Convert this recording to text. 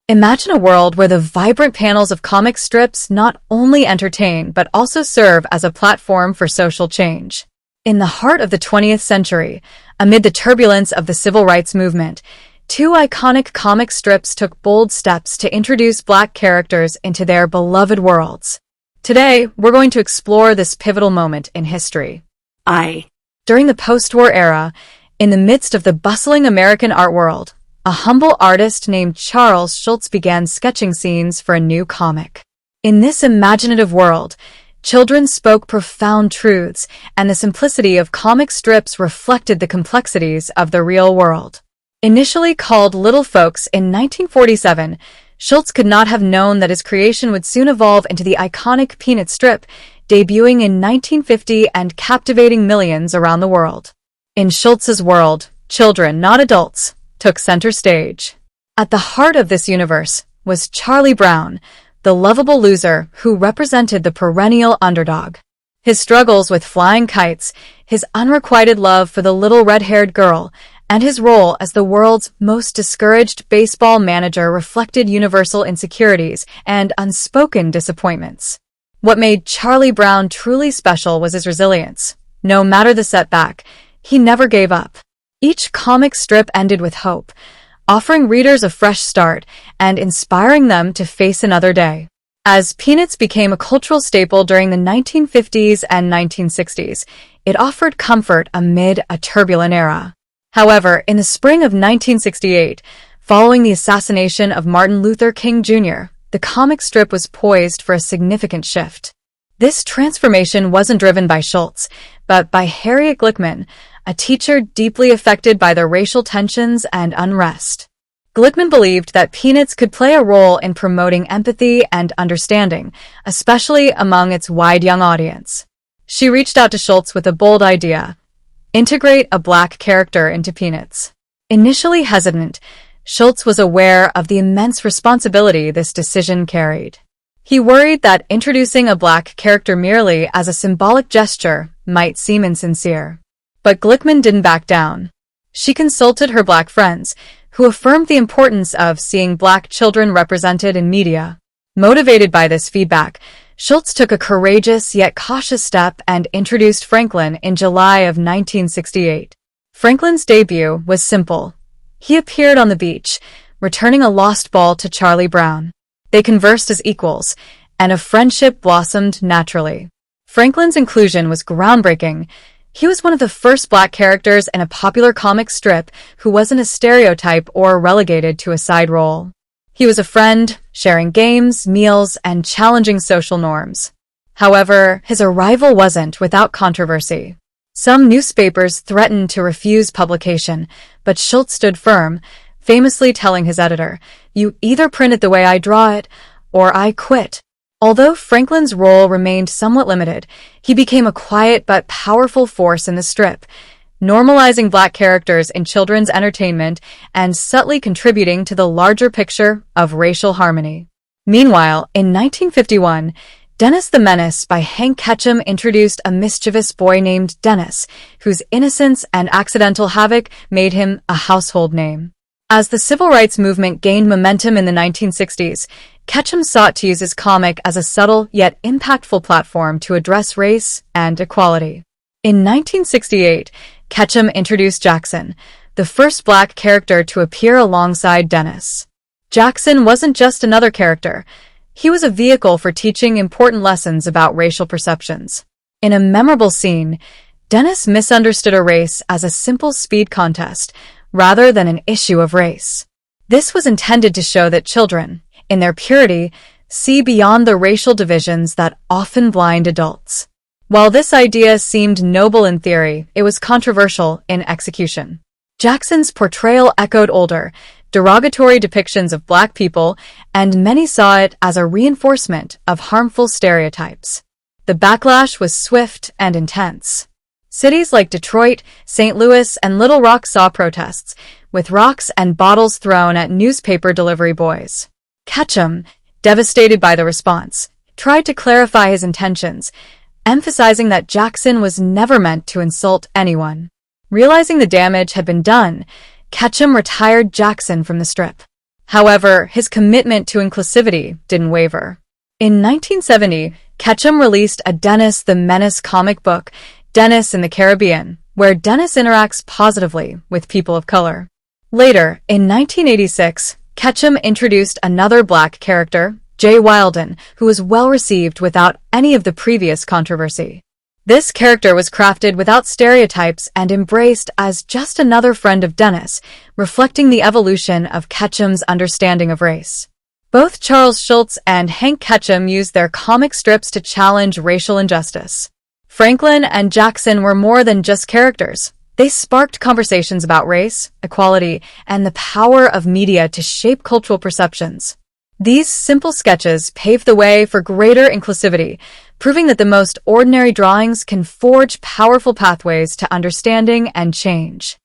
Imagine a world where the vibrant panels of comic strips not only entertain but also serve as a platform for social change. In the heart of the 20th century, amid the turbulence of the civil rights movement, two iconic comic strips took bold steps to introduce Black characters into their beloved worlds. Today, we're going to explore this pivotal moment in history. During the post-war era, in the midst of the bustling American art world, a humble artist named Charles Schulz began sketching scenes for a new comic. In this imaginative world, children spoke profound truths, and the simplicity of comic strips reflected the complexities of the real world. Initially called Little Folks in 1947, Schulz could not have known that his creation would soon evolve into the iconic Peanut strip, debuting in 1950 and captivating millions around the world. In Schulz's world, children, not adults, took center stage. At the heart of this universe was Charlie Brown, the lovable loser who represented the perennial underdog. His struggles with flying kites, his unrequited love for the little red-haired girl, and his role as the world's most discouraged baseball manager reflected universal insecurities and unspoken disappointments. What made Charlie Brown truly special was his resilience. No matter the setback, he never gave up. Each comic strip ended with hope, offering readers a fresh start and inspiring them to face another day. As Peanuts became a cultural staple during the 1950s and 1960s, it offered comfort amid a turbulent era. However, in the spring of 1968, following the assassination of Martin Luther King Jr., the comic strip was poised for a significant shift. This transformation wasn't driven by Schulz, but by Harriet Glickman, a teacher deeply affected by the racial tensions and unrest. Glickman believed that Peanuts could play a role in promoting empathy and understanding, especially among its wide young audience. She reached out to Schulz with a bold idea: integrate a Black character into Peanuts. Initially hesitant, Schulz was aware of the immense responsibility this decision carried. He worried that introducing a Black character merely as a symbolic gesture might seem insincere. But Glickman didn't back down. She consulted her Black friends, who affirmed the importance of seeing Black children represented in media. Motivated by this feedback, Schulz took a courageous yet cautious step and introduced Franklin in July of 1968. Franklin's debut was simple. He appeared on the beach, returning a lost ball to Charlie Brown. They conversed as equals, and a friendship blossomed naturally. Franklin's inclusion was groundbreaking. He was one of the first Black characters in a popular comic strip who wasn't a stereotype or relegated to a side role. He was a friend, sharing games, meals, and challenging social norms. However, his arrival wasn't without controversy. Some newspapers threatened to refuse publication, but Schulz stood firm, famously telling his editor, "You either print it the way I draw it, or I quit." Although Franklin's role remained somewhat limited, he became a quiet but powerful force in the strip, normalizing Black characters in children's entertainment and subtly contributing to the larger picture of racial harmony. Meanwhile, in 1951, Dennis the Menace by Hank Ketchum introduced a mischievous boy named Dennis, whose innocence and accidental havoc made him a household name. As the civil rights movement gained momentum in the 1960s, Ketchum sought to use his comic as a subtle yet impactful platform to address race and equality. In 1968, Ketchum introduced Jackson, the first Black character to appear alongside Dennis. Jackson wasn't just another character. He was a vehicle for teaching important lessons about racial perceptions. In a memorable scene, Dennis misunderstood a race as a simple speed contest, rather than an issue of race. This was intended to show that children, in their purity, see beyond the racial divisions that often blind adults. While this idea seemed noble in theory, it was controversial in execution. Jackson's portrayal echoed older, derogatory depictions of Black people, and many saw it as a reinforcement of harmful stereotypes. The backlash was swift and intense. Cities like Detroit, St. Louis, and Little Rock saw protests, with rocks and bottles thrown at newspaper delivery boys. Ketchum, devastated by the response, tried to clarify his intentions, emphasizing that Jackson was never meant to insult anyone. Realizing the damage had been done, Ketchum retired Jackson from the strip. However, his commitment to inclusivity didn't waver. In 1970, Ketchum released a Dennis the Menace comic book, Dennis in the Caribbean, where Dennis interacts positively with people of color. Later, in 1986, Ketchum introduced another black character, Jay Wilden, who was well received without any of the previous controversy. This character was crafted without stereotypes and embraced as just another friend of Dennis, reflecting the evolution of Ketchum's understanding of race. Both Charles Schulz and Hank Ketchum used their comic strips to challenge racial injustice. Franklin and Jackson were more than just characters. They sparked conversations about race, equality, and the power of media to shape cultural perceptions. These simple sketches paved the way for greater inclusivity, proving that the most ordinary drawings can forge powerful pathways to understanding and change.